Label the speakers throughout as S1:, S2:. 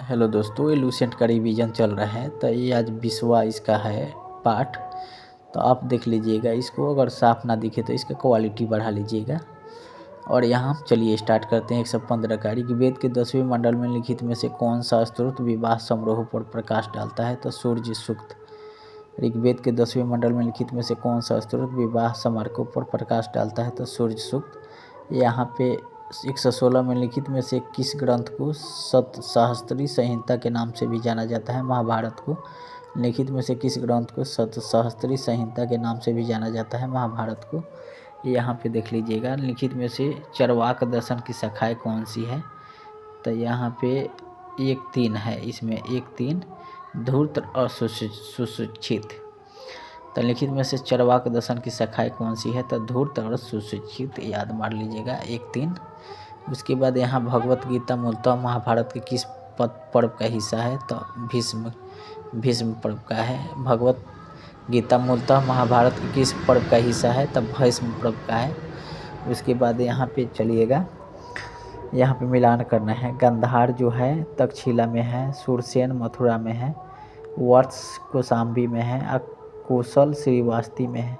S1: Hello दोस्तों, ये Lucent का रिवीजन चल रहा है। तो ये आज 20वां इसका है पार्ट। तो आप देख लीजिएगा इसको, अगर साफ ना दिखे तो इसका क्वालिटी बढ़ा लीजिएगा। और यहाँ चलिए स्टार्ट करते हैं। 115 का ऋग्वेद के 10वें मंडल में लिखित में से कौन सा स्तोत्र विवाह समारोह पर प्रकाश डालता है? तो सूर्य सूक्त। ऋग्वेद के 10वें मंडल में लिखित में से कौन सा स्तोत्र विवाह समारोह पर प्रकाश डालता है? तो सूर्य सूक्त। यहाँ पे 116 में लिखित में से किस ग्रंथ को सतसहस्त्री संहिता के नाम से भी जाना जाता है? महाभारत को। लिखित में से किस ग्रंथ को सतसहस्त्री संहिता के नाम से भी जाना जाता है? महाभारत को। यहाँ पे देख लीजिएगा, लिखित में से चरवाक दर्शन की शाखाएँ कौन सी है? तो यहाँ पे 1-3 है, इसमें 1-3 धूर्त और सुशिक्षित। तो लिखित में से चरवाक दर्शन की शाखाएँ कौन सी है? तो धूर्त और सुशिक्षित, याद मार लीजिएगा 1-3। उसके बाद यहाँ भगवत गीता मूलतः महाभारत के किस पर्व का हिस्सा है? तो भीष्म पर्व का है। भगवत गीता मूलतः महाभारत के किस पर्व का हिस्सा है? तो भीष्म पर्व का है। उसके बाद यहाँ पे चलिएगा, यहाँ पे मिलान करना है। गंधार जो है तक्षशिला में है, सुरसेन मथुरा में है, वत्स कौशाम्बी में है और कौशल श्रीवास्ती में है।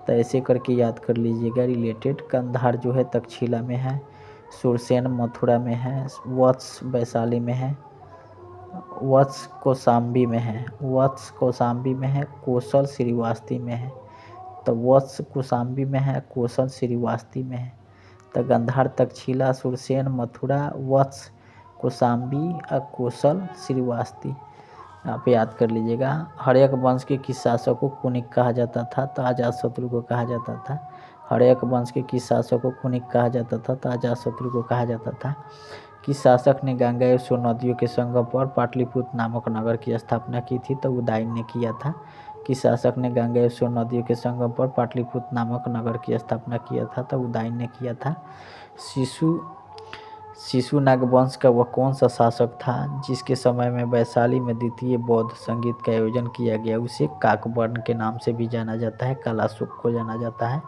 S1: तो ऐसे करके याद कर लीजिएगा रिलेटेड। गंधार जो है तक्षशिला में है, सुरसेन मथुरा में है, वत्स वैशाली में है, वत्स कौशाम्बी में है, वत्स कौशाम्बी में है, कौशल श्रीवास्ती में है। तो वत्स कौशाम्बी में है, कौशल श्रीवास्ती में है। तो गंधार तक्षशिला, सुरसेन मथुरा, वत्स कौशाम्बी और कौशल श्रीवास्ती, यहाँ पे याद कर लीजिएगा। हर्यक वंश के किस शासक को कुनिक कहा जाता था? तो अजातशत्रु को कहा जाता था। हर्यक वंश के किस शासक को कुनिक कहा जाता था? तो अजातशत्रु को कहा जाता था। किस शासक ने गंगा एवं सोन नदियों के संगम पर पाटलिपुत्र नामक नगर की स्थापना की थी? तो उदयन ने किया था। किस शासक ने गंगा एवं सोन नदियों के संगम पर पाटलिपुत्र नामक नगर की स्थापना किया था? तो उदयन ने किया था। शिशुनाग वंश का वह कौन सा शासक था जिसके समय में वैशाली में द्वितीय बौद्ध संगीत का आयोजन किया गया? उसे काकवर्ण के नाम से भी जाना जाता है, कालाशुक को जाना जाता है।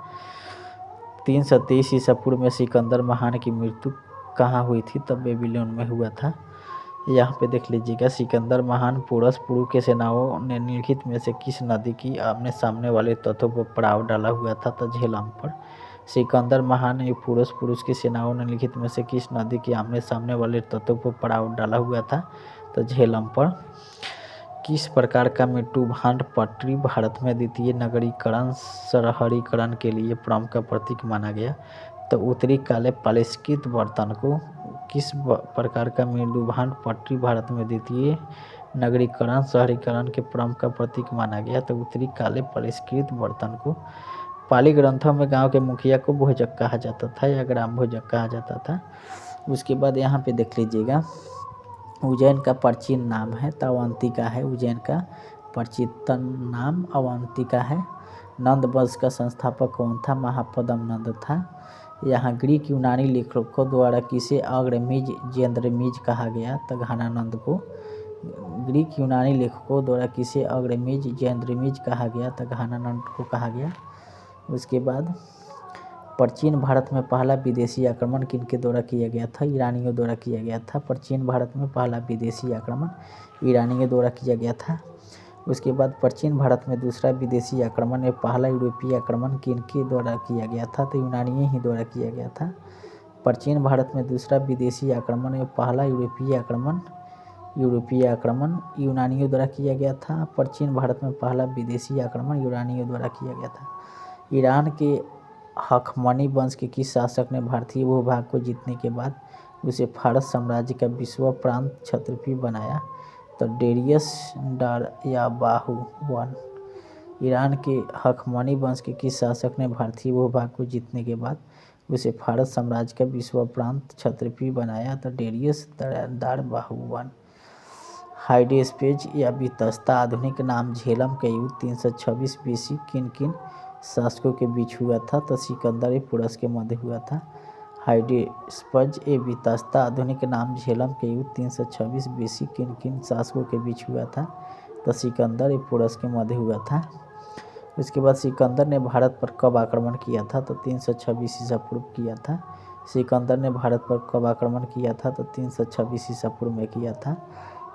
S1: 323 ईसा पूर्व में सिकंदर महान की मृत्यु कहाँ हुई थी? तब बेबीलोन में हुआ था। यहाँ पे देख लीजिएगा, सिकंदर महान पुरुष पुरु के सेनाओं ने निम्नलिखित में से किस नदी की आमने सामने वाले तत्वों पर पड़ाव डाला हुआ था? तो झेलम पर। सिकंदर महान एवं पुरुष की सेनाओं ने लिखित में से किस नदी के आमने सामने वाले तत्वों पर पड़ाव डाला हुआ था? तो झेलम पर। किस प्रकार का मृत्यु भांड पटरी भारत में द्वितीय नगरीकरण शहरीकरण के लिए प्रेम का प्रतीक माना गया? तो उत्तरी काले पालिष्कृत बर्तन को। किस प्रकार का मृदु भांड पटरी भारत में द्वितीय नगरीकरण शहरीकरण के प्रेम का प्रतीक माना गया? तो उत्तरी काले पालिष्कृत बर्तन को। पाली ग्रंथों में गांव के मुखिया को भोजक कहा जाता था या ग्राम भोजक कहा जाता था। उसके बाद यहाँ पे देख लीजिएगा, उज्जैन का प्राचीन नाम है तो अवंतिका है। उज्जैन का प्राचीनतम नाम अवंतिका है। नंद वंश का संस्थापक कौन था? महापद्म नंद था। यहाँ ग्रीक यूनानी लेखकों द्वारा किसे अग्रमीज जेंद्रमीज कहा गया? तो घनानंद को। ग्रीक यूनानी लेखकों द्वारा किसे अग्रमीज जेंद्रमीज कहा गया? तो घनानंद को कहा गया। उसके बाद प्राचीन भारत में पहला विदेशी आक्रमण किनके द्वारा किया गया था? ईरानियों द्वारा किया गया था। प्राचीन भारत में पहला विदेशी आक्रमण ईरानियों द्वारा किया गया था। उसके बाद प्राचीन भारत में दूसरा विदेशी आक्रमण या पहला यूरोपीय आक्रमण किनके द्वारा किया गया था? तो यूनानियों ही द्वारा किया गया था। प्राचीन भारत में दूसरा विदेशी आक्रमण या पहला यूरोपीय आक्रमण यूनानियों द्वारा किया गया था। प्राचीन भारत में पहला विदेशी आक्रमण यूनानियों द्वारा किया गया था। ईरान के हखमनी वंश के किस शासक ने भारतीय भूभाग को जीतने के बाद उसे फारस साम्राज्य का विश्व प्रांत क्षत्रपी बनाया? तो डेरियस डारयाबाहु वन। ईरान के हखमनी वंश के किस शासक ने भारतीय भूभाग को जीतने के बाद उसे फारस साम्राज्य का विश्व प्रांत क्षत्रपी बनाया? तो डेरियस डारयाबाहु वन। हाइडेस्पेज या वितस्ता आधुनिक नाम झेलम का युद्ध 326 BC किन किन शासकों के बीच हुआ था? तो सिकंदर पुरस के मध्य हुआ था। हाइडेस्पज ए वितस्ता आधुनिक नाम झेलम के युद्ध 326 BC किन किन शासकों के बीच हुआ था? तो सिकंदर पुरस के मध्य हुआ था। उसके बाद सिकंदर ने भारत पर कब आक्रमण किया था? तो 326 ईसा पूर्व किया था। सिकंदर ने भारत पर कब आक्रमण किया था? तो 326 ईसा पूर्व में किया था।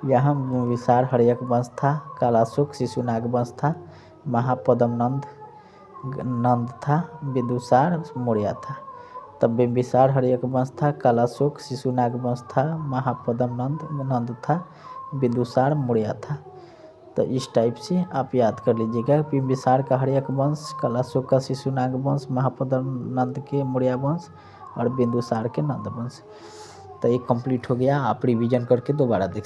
S1: यहाँ बिंबिसार हर्यक वंश था, कालाशोक शिशुनाग वंश था, महापद्मनंद नंद था, बिंदुसार मौर्य था। तब बिंबिसार हर्यक वंश था, कालाशोक शिशुनाग वंश था, महापद्मनंद नंद था, बिंदुसार मौर्य था। तो इस टाइप से आप याद कर लीजिएगा। बिंबिसार का हर्यक वंश, कालाशोक का शिशुनाग वंश, महापद्मनंद के मौर्य वंश और बिंदुसार के नंद वंश। तो ये कंप्लीट हो गया। आप रिवीजन करके दोबारा देख